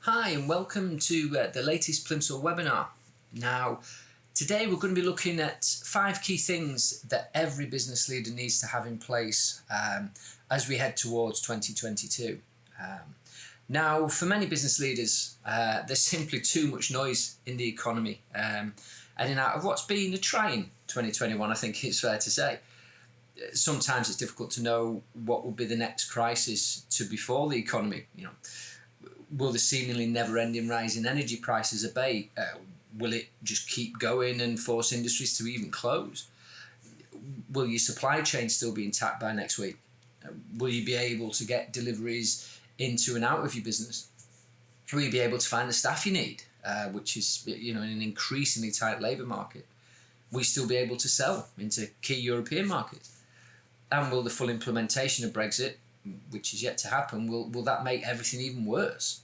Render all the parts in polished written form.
Hi and welcome to the latest Plimsoll webinar. Now, today we're going to be looking at 5 key things that every business leader needs to have in place as we head towards 2022. Now, for many business leaders, there's simply too much noise in the economy and in out of what's been a trying 2021, I think it's fair to say. Sometimes it's difficult to know what will be the next crisis to befall the economy. Will the seemingly never-ending rise in energy prices abate? Will it just keep going and force industries to even close? Will your supply chain still be intact by next week? Will you be able to get deliveries into and out of your business? Will you be able to find the staff you need, which is in an increasingly tight labour market? Will you still be able to sell into key European markets? And will the full implementation of Brexit, which is yet to happen, will that make everything even worse?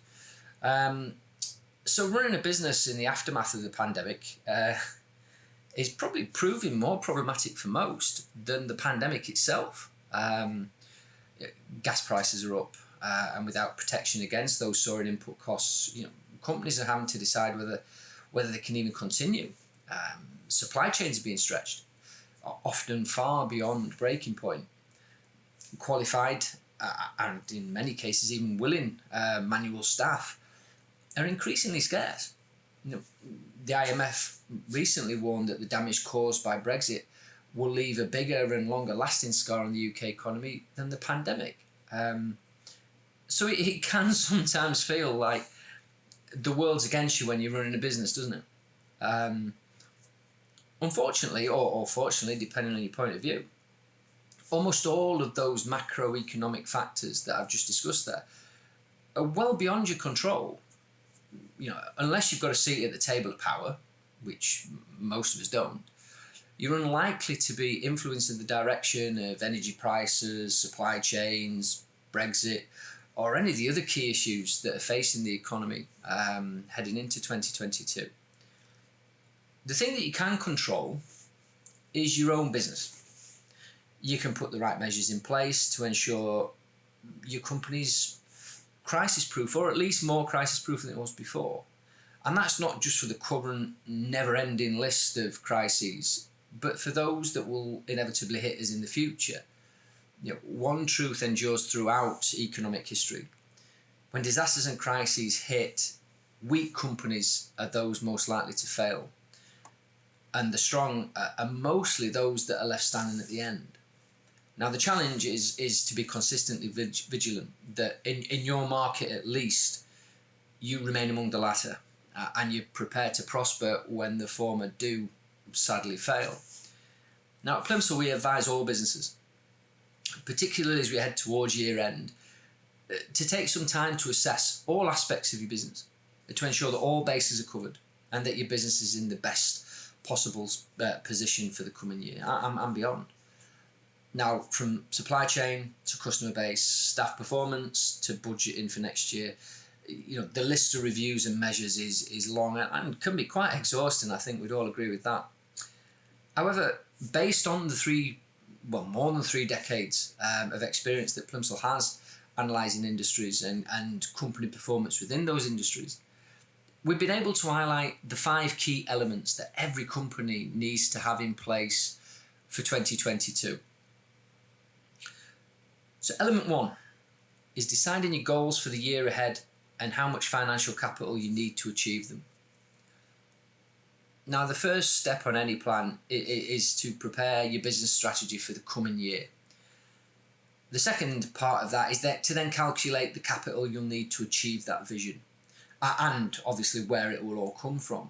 So running a business in the aftermath of the pandemic is probably proving more problematic for most than the pandemic itself. Gas prices are up, and without protection against those soaring input costs, companies are having to decide whether they can even continue. Supply chains are being stretched, often far beyond breaking point. Qualified and in many cases even willing manual staff are increasingly scarce. The IMF recently warned that the damage caused by Brexit will leave a bigger and longer lasting scar on the UK economy than the pandemic. So it can sometimes feel like the world's against you when you're running a business, doesn't it? Unfortunately, or fortunately, depending on your point of view, almost all of those macroeconomic factors that I've just discussed there are well beyond your control. Unless you've got a seat at the table of power, which most of us don't, you're unlikely to be influencing the direction of energy prices, supply chains, Brexit, or any of the other key issues that are facing the economy heading into 2022. The thing that you can control is your own business. You can put the right measures in place to ensure your company's crisis-proof, or at least more crisis-proof than it was before. And that's not just for the current never-ending list of crises, but for those that will inevitably hit us in the future. One truth endures throughout economic history. When disasters and crises hit, weak companies are those most likely to fail. And the strong are mostly those that are left standing at the end. Now, the challenge is to be consistently vigilant, that in your market at least, you remain among the latter and you're prepared to prosper when the former do sadly fail. Now, at Plimsoll, we advise all businesses, particularly as we head towards year end, to take some time to assess all aspects of your business, to ensure that all bases are covered and that your business is in the best possible position for the coming year and beyond. Now, from supply chain to customer base, staff performance to budgeting for next year, the list of reviews and measures is long and can be quite exhausting. I think we'd all agree with that. However, based on more than 3 decades of experience that Plimsoll has analysing industries and company performance within those industries, we've been able to highlight the 5 key elements that every company needs to have in place for 2022. So element 1 is deciding your goals for the year ahead and how much financial capital you need to achieve them. Now, the first step on any plan is to prepare your business strategy for the coming year. The second part of that is to then calculate the capital you'll need to achieve that vision, and obviously where it will all come from.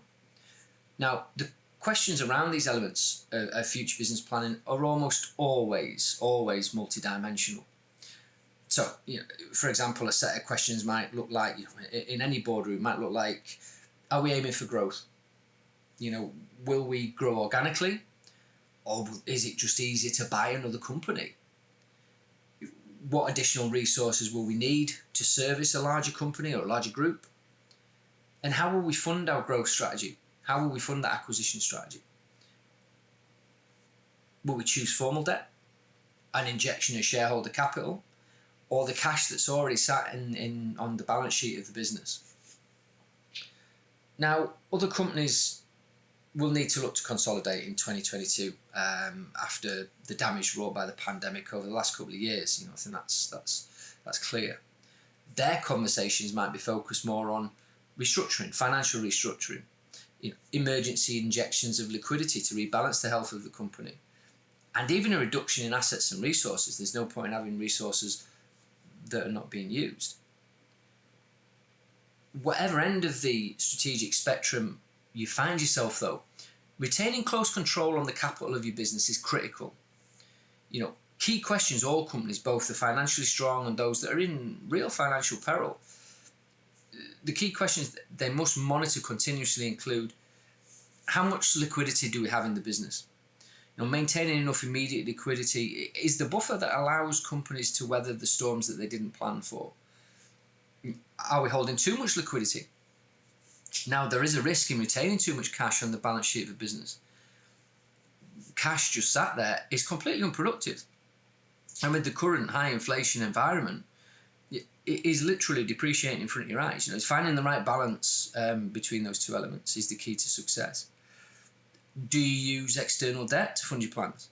Now, the questions around these elements of future business planning are almost always multidimensional. So, for example, a set of questions might look like, in any boardroom, might look like, are we aiming for growth? Will we grow organically? Or is it just easier to buy another company? What additional resources will we need to service a larger company or a larger group? And how will we fund our growth strategy? How will we fund that acquisition strategy? Will we choose formal debt, an injection of shareholder capital, or the cash that's already sat on the balance sheet of the business? Now, other companies will need to look to consolidate in 2022 after the damage wrought by the pandemic over the last couple of years. I think that's clear. Their conversations might be focused more on restructuring, financial restructuring, emergency injections of liquidity to rebalance the health of the company, and even a reduction in assets and resources. There's no point in having resources that are not being used. Whatever end of the strategic spectrum you find yourself, though, retaining close control on the capital of your business is critical. Key questions all companies, both the financially strong and those that are in real financial peril, the key questions they must monitor continuously include: how much liquidity do we have in the business? Maintaining enough immediate liquidity is the buffer that allows companies to weather the storms that they didn't plan for. Are we holding too much liquidity? Now, there is a risk in retaining too much cash on the balance sheet of a business. Cash just sat there is completely unproductive. And with the current high inflation environment, it is literally depreciating in front of your eyes. It's finding the right balance between those two elements is the key to success. Do you use external debt to fund your plans?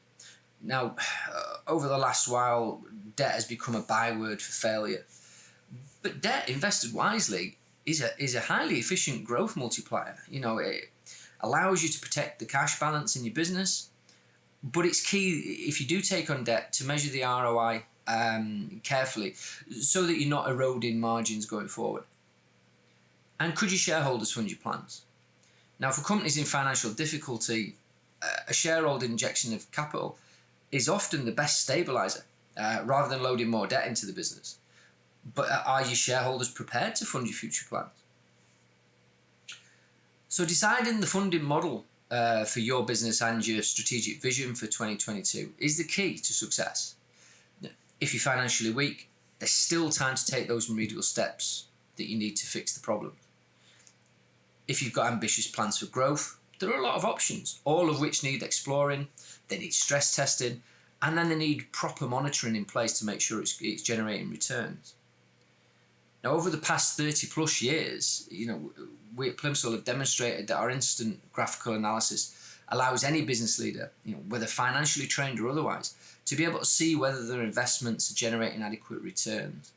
Now, over the last while, debt has become a byword for failure. But debt invested wisely is a highly efficient growth multiplier. It allows you to protect the cash balance in your business, but it's key, if you do take on debt, to measure the ROI carefully so that you're not eroding margins going forward. And could your shareholders fund your plans? Now, for companies in financial difficulty, a shareholder injection of capital is often the best stabilizer, rather than loading more debt into the business. But are your shareholders prepared to fund your future plans? So deciding the funding model for your business and your strategic vision for 2022 is the key to success. If you're financially weak, there's still time to take those remedial steps that you need to fix the problem. If you've got ambitious plans for growth, there are a lot of options, all of which need exploring. They need stress testing, and then they need proper monitoring in place to make sure it's generating returns. Now, over the past 30 plus years, we at Plimsoll have demonstrated that our instant graphical analysis allows any business leader, whether financially trained or otherwise, to be able to see whether their investments are generating adequate returns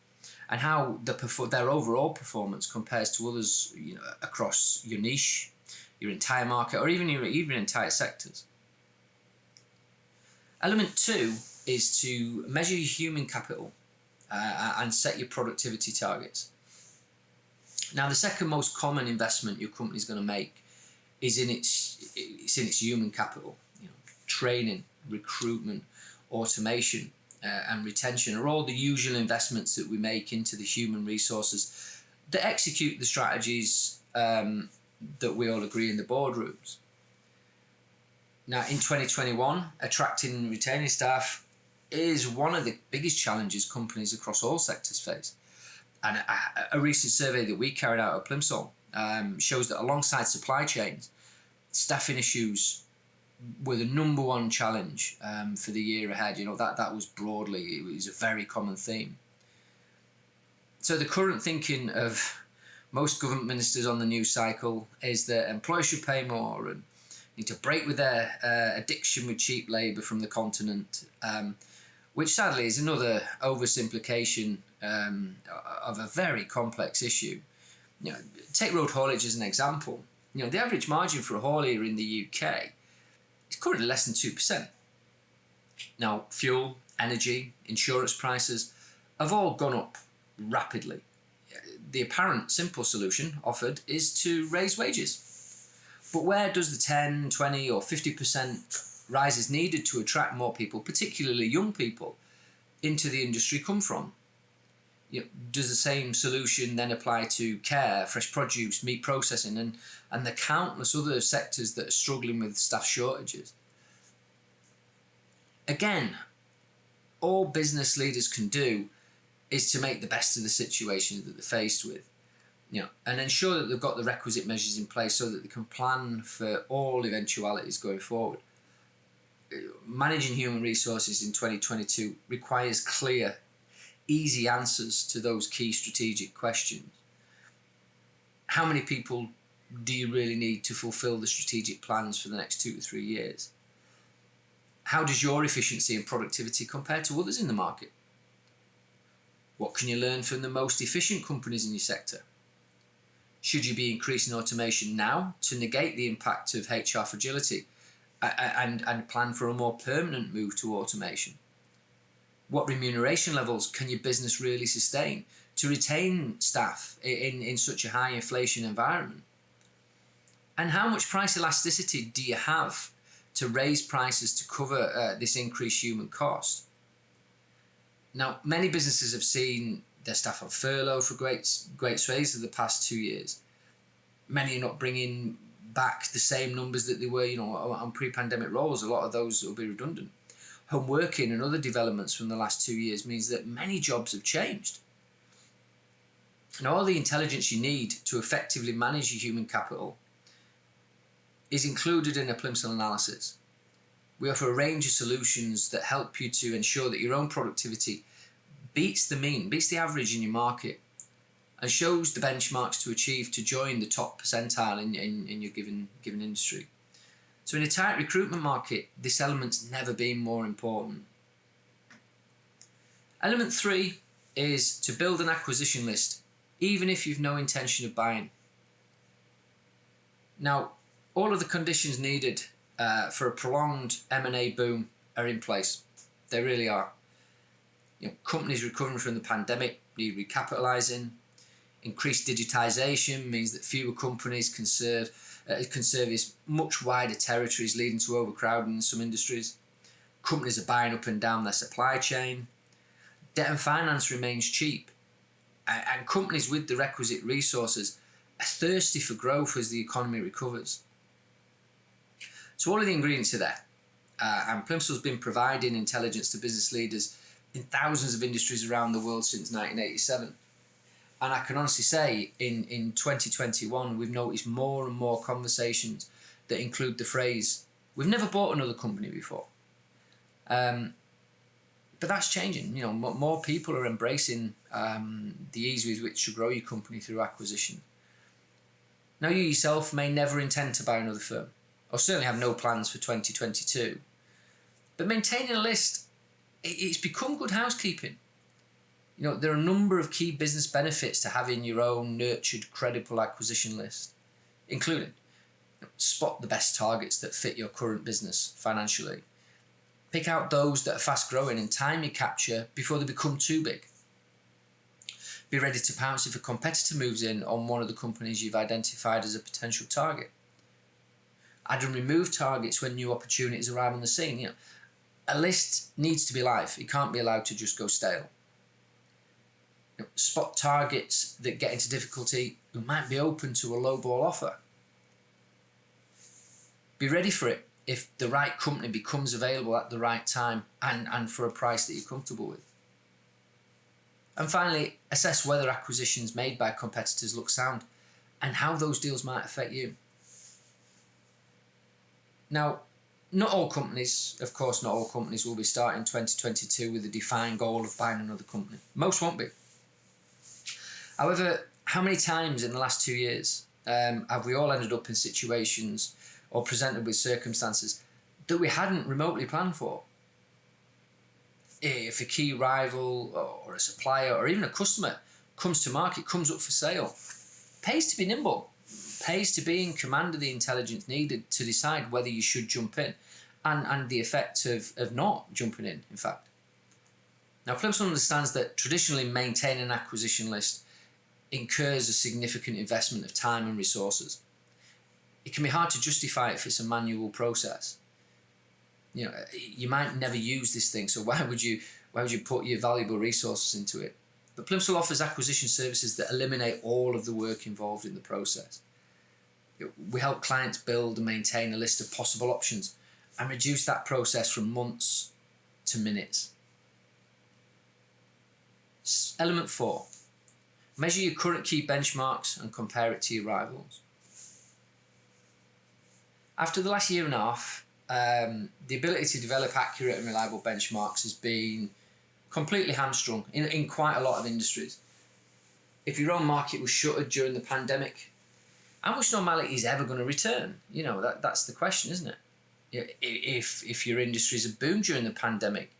and how their overall performance compares to others, across your niche, your entire market, or even your entire sectors. Element 2 is to measure your human capital and set your productivity targets. Now, the second most common investment your company is going to make is in its human capital. Training, recruitment, automation, and retention are all the usual investments that we make into the human resources that execute the strategies that we all agree in the boardrooms. Now, in 2021, attracting and retaining staff is one of the biggest challenges companies across all sectors face. And a recent survey that we carried out at Plimsoll shows that alongside supply chains, staffing issues were the number one challenge for the year ahead. That was broadly, it was a very common theme. So the current thinking of most government ministers on the news cycle is that employers should pay more and need to break with their addiction with cheap labour from the continent, which sadly is another oversimplification of a very complex issue. Take road haulage as an example. The average margin for a haulier in the UK is currently less than 2%. Now, fuel, energy, insurance prices have all gone up rapidly. The apparent simple solution offered is to raise wages. But where does the 10, 20 or 50% rises needed to attract more people, particularly young people, into the industry come from? Does the same solution then apply to care, fresh produce, meat processing, and the countless other sectors that are struggling with staff shortages? Again, all business leaders can do is to make the best of the situation that they're faced with, and ensure that they've got the requisite measures in place so that they can plan for all eventualities going forward. Managing human resources in 2022 requires clear, easy answers to those key strategic questions. How many people do you really need to fulfill the strategic plans for the next 2 to 3 years? How does your efficiency and productivity compare to others in the market? What can you learn from the most efficient companies in your sector? Should you be increasing automation now to negate the impact of HR fragility and plan for a more permanent move to automation? What remuneration levels can your business really sustain to retain staff in such a high inflation environment? And how much price elasticity do you have to raise prices to cover this increased human cost? Now, many businesses have seen their staff on furlough for great swathes of the past 2 years. Many are not bringing back the same numbers that they were, on pre-pandemic roles. A lot of those will be redundant. Home working and other developments from the last 2 years means that many jobs have changed. And all the intelligence you need to effectively manage your human capital is included in a Plimsoll analysis. We offer a range of solutions that help you to ensure that your own productivity beats the mean, beats the average in your market, and shows the benchmarks to achieve to join the top percentile in your given industry. So in a tight recruitment market, this element's never been more important. Element 3 is to build an acquisition list, even if you've no intention of buying. Now, all of the conditions needed for a prolonged M&A boom are in place. They really are. Companies recovering from the pandemic need recapitalising. Increased digitisation means that fewer companies can service much wider territories, leading to overcrowding in some industries. Companies are buying up and down their supply chain. Debt and finance remains cheap. And companies with the requisite resources are thirsty for growth as the economy recovers. So all of the ingredients are there. And Plimsoll's been providing intelligence to business leaders in thousands of industries around the world since 1987. And I can honestly say in 2021, we've noticed more and more conversations that include the phrase, "We've never bought another company before." But that's changing. More people are embracing the ease with which to grow your company through acquisition. Now, you yourself may never intend to buy another firm, or certainly have no plans for 2022. But maintaining a list, it's become good housekeeping. There are a number of key business benefits to having your own nurtured, credible acquisition list, including spot the best targets that fit your current business financially. Pick out those that are fast growing and time your capture before they become too big. Be ready to pounce if a competitor moves in on one of the companies you've identified as a potential target. Add and remove targets when new opportunities arrive on the scene. A list needs to be live. It can't be allowed to just go stale. Spot targets that get into difficulty who might be open to a lowball offer. Be ready for it if the right company becomes available at the right time and for a price that you're comfortable with. And finally, assess whether acquisitions made by competitors look sound and how those deals might affect you. Now, not all companies will be starting 2022 with a defined goal of buying another company. Most won't be. However, how many times in the last 2 years have we all ended up in situations or presented with circumstances that we hadn't remotely planned for? If a key rival or a supplier or even a customer comes to market, comes up for sale, pays to be nimble, pays to be in command of the intelligence needed to decide whether you should jump in and the effect of not jumping in fact. Now, Plimsoll understands that traditionally maintaining an acquisition list incurs a significant investment of time and resources. It can be hard to justify if it's a manual process. You might never use this thing, so why would you put your valuable resources into it? But Plimsoll offers acquisition services that eliminate all of the work involved in the process. We help clients build and maintain a list of possible options and reduce that process from months to minutes. Element 4. Measure your current key benchmarks and compare it to your rivals. After the last year and a half, the ability to develop accurate and reliable benchmarks has been completely hamstrung in quite a lot of industries. If your own market was shuttered during the pandemic, How much normality is ever going to return? That's the question, isn't it? If your industries have boomed during the pandemic,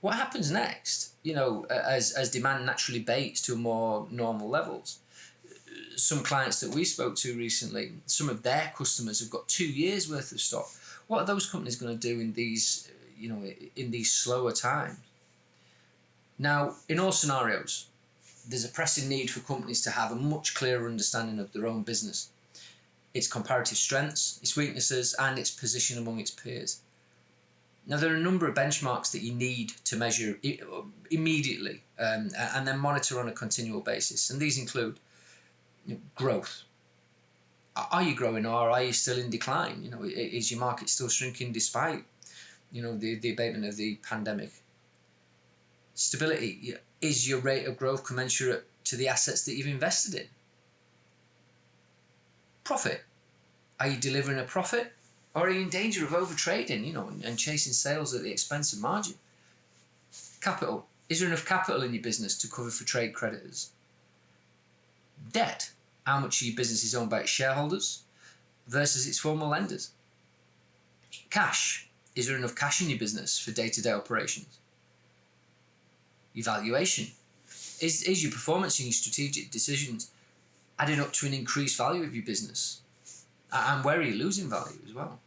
what happens next? As demand naturally baits to more normal levels. Some clients that we spoke to recently, some of their customers have got 2 years worth of stock. What are those companies going to do in these slower times? Now, in all scenarios, there's a pressing need for companies to have a much clearer understanding of their own business, its comparative strengths, its weaknesses, and its position among its peers. Now, there are a number of benchmarks that you need to measure immediately and then monitor on a continual basis. And these include growth. Are you growing, or are you still in decline? Is your market still shrinking despite the abatement of the pandemic? Stability. Is your rate of growth commensurate to the assets that you've invested in? Profit. Are you delivering a profit, or are you in danger of overtrading, and chasing sales at the expense of margin? Capital. Is there enough capital in your business to cover for trade creditors? Debt. How much of your business is owned by its shareholders versus its former lenders? Cash. Is there enough cash in your business for day-to-day operations? Evaluation. Is your performance and your strategic decisions adding up to an increased value of your business? And where are you losing value as well?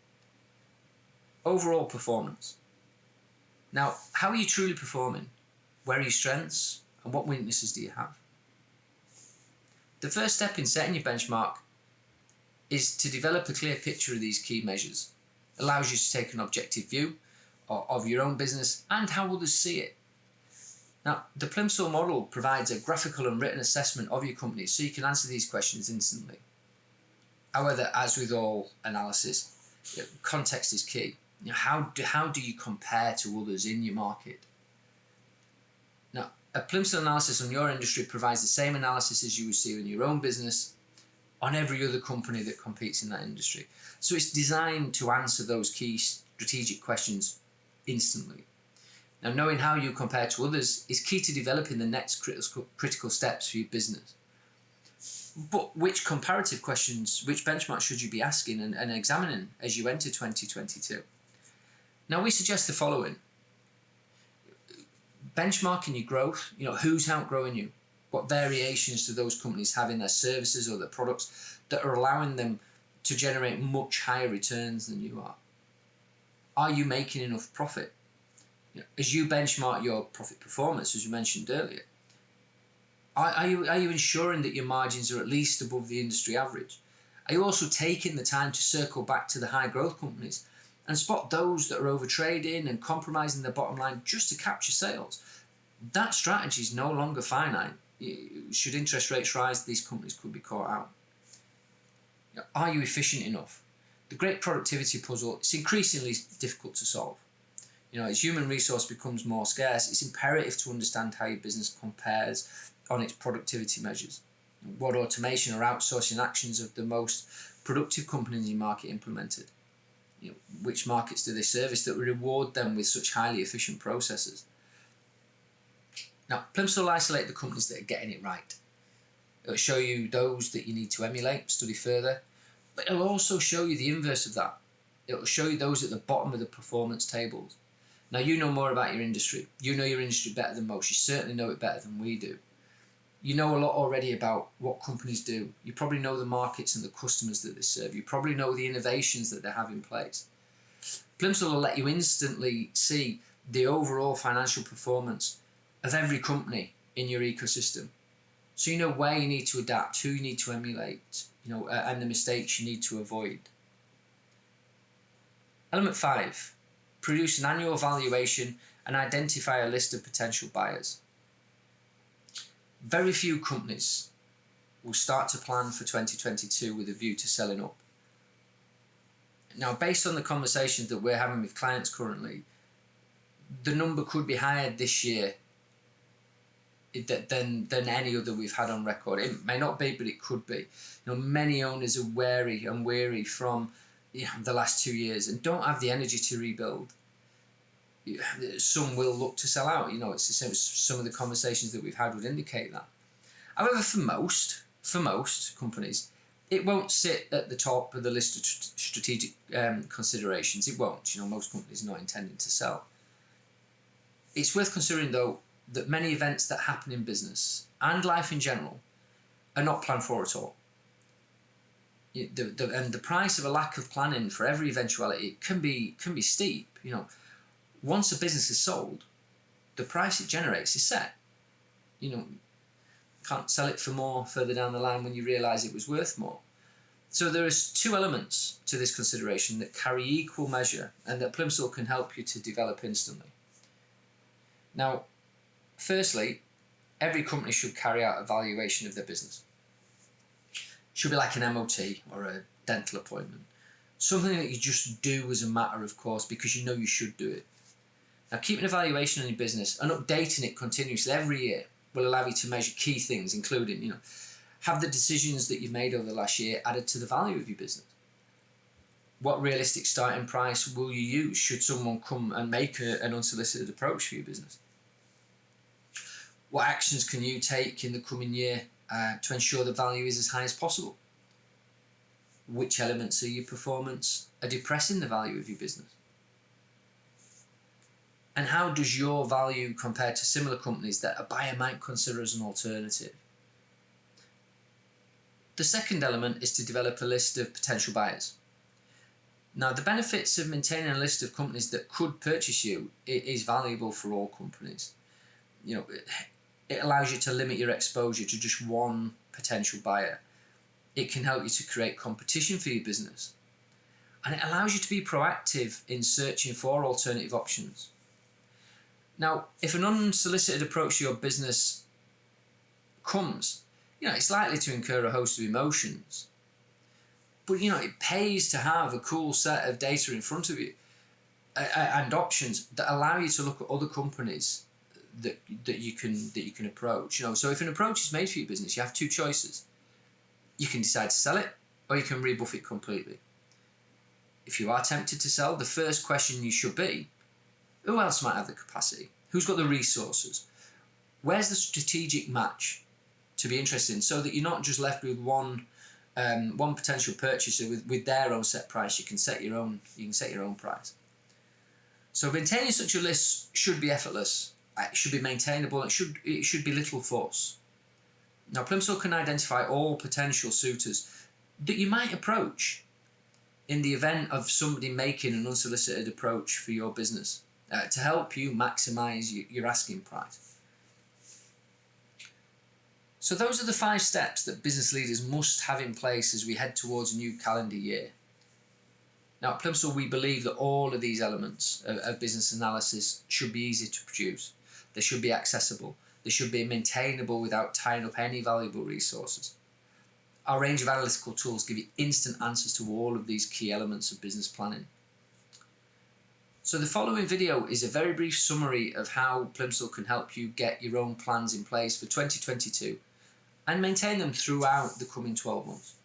Overall performance. Now, how are you truly performing? Where are your strengths, and what weaknesses do you have? The first step in setting your benchmark is to develop a clear picture of these key measures. It allows you to take an objective view of your own business and how others see it. Now, the Plimsoll model provides a graphical and written assessment of your company so you can answer these questions instantly. However, as with all analysis, context is key. How do you compare to others in your market? Now, a Plimsoll analysis on your industry provides the same analysis as you would see in your own business on every other company that competes in that industry. So it's designed to answer those key strategic questions instantly. Now, knowing how you compare to others is key to developing the next critical steps for your business. But which comparative questions, which benchmarks should you be asking and examining as you enter 2022? Now, we suggest the following. Benchmarking your growth, who's outgrowing you? What variations do those companies have in their services or their products that are allowing them to generate much higher returns than you are? Are you making enough profit? As you benchmark your profit performance, as you mentioned earlier, are you ensuring that your margins are at least above the industry average? Are you also taking the time to circle back to the high growth companies and spot those that are overtrading and compromising their bottom line just to capture sales? That strategy is no longer finite. Should interest rates rise, these companies could be caught out. Are you efficient enough? The great productivity puzzle is increasingly difficult to solve. As human resource becomes more scarce, it's imperative to understand how your business compares on its productivity measures. What automation or outsourcing actions have the most productive companies in your market implemented? Which markets do they service that reward them with such highly efficient processes? Now, Plimsoll will isolate the companies that are getting it right. It'll show you those that you need to emulate, study further, but it'll also show you the inverse of that. It'll show you those at the bottom of the performance tables. Now, you know more about your industry. You know your industry better than most. You certainly know it better than we do. You know a lot already about what companies do. You probably know the markets and the customers that they serve. You probably know the innovations that they have in place. Plimsoll will let you instantly see the overall financial performance of every company in your ecosystem. So you know where you need to adapt, who you need to emulate, and the mistakes you need to avoid. Element 5. Produce an annual valuation and identify a list of potential buyers. Very few companies will start to plan for 2022 with a view to selling up. Now, based on the conversations that we're having with clients currently, the number could be higher this year than any other we've had on record. It may not be, but it could be. Many owners are wary and weary from the last 2 years and don't have the energy to rebuild. Some will look to sell out. It's the same as some of the conversations that we've had would indicate that. However, for most companies, It won't sit at the top of the list of strategic considerations. It won't. Most companies are not intending to sell. It's worth considering, though, that many events that happen in business and life in general are not planned for at all. And the price of a lack of planning for every eventuality can be steep. Once a business is sold, the price it generates is set. Can't sell it for more further down the line when you realise it was worth more. So there is two elements to this consideration that carry equal measure and that Plimsoll can help you to develop instantly. Now, firstly, every company should carry out a valuation of their business. Should be like an MOT or a dental appointment. Something that you just do as a matter of course because you should do it. Now, keeping a valuation on your business and updating it continuously every year will allow you to measure key things, including, have the decisions that you've made over the last year added to the value of your business? What realistic starting price will you use should someone come and make an unsolicited approach for your business? What actions can you take in the coming year to ensure the value is as high as possible? Which elements of your performance are depressing the value of your business? And how does your value compare to similar companies that a buyer might consider as an alternative? The second element is to develop a list of potential buyers. Now, the benefits of maintaining a list of companies that could purchase you is valuable for all companies. It allows you to limit your exposure to just one potential buyer. It can help you to create competition for your business. And it allows you to be proactive in searching for alternative options. Now, if an unsolicited approach to your business comes, it's likely to incur a host of emotions. But, it pays to have a cool set of data in front of you and options that allow you to look at other companies that you can approach. So if an approach is made for your business, you have two choices. You can decide to sell it or you can rebuff it completely. If you are tempted to sell, the first question you should be, who else might have the capacity? Who's got the resources? Where's the strategic match to be interested in, so that you're not just left with one potential purchaser with their own set price? You can set your own price. So maintaining such a list should be effortless. It should be maintainable. It should be little force. Now, Plimsoll can identify all potential suitors that you might approach in the event of somebody making an unsolicited approach for your business to help you maximise your asking price. So those are the 5 steps that business leaders must have in place as we head towards a new calendar year. Now, at Plimsoll, we believe that all of these elements of business analysis should be easy to produce. They should be accessible. They should be maintainable without tying up any valuable resources. Our range of analytical tools give you instant answers to all of these key elements of business planning. So the following video is a very brief summary of how Plimsoll can help you get your own plans in place for 2022 and maintain them throughout the coming 12 months.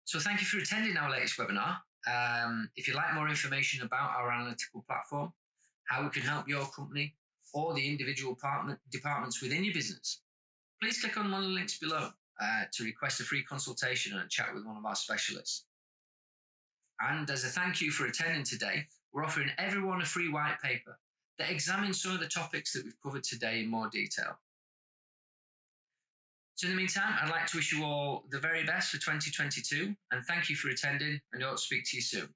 So thank you for attending our latest webinar. If you'd like more information about our analytical platform, how we can help your company or the individual departments within your business, please click on one of the links below to request a free consultation and a chat with one of our specialists. And as a thank you for attending today, we're offering everyone a free white paper that examines some of the topics that we've covered today in more detail. So in the meantime, I'd like to wish you all the very best for 2022, and thank you for attending, and I hope to speak to you soon.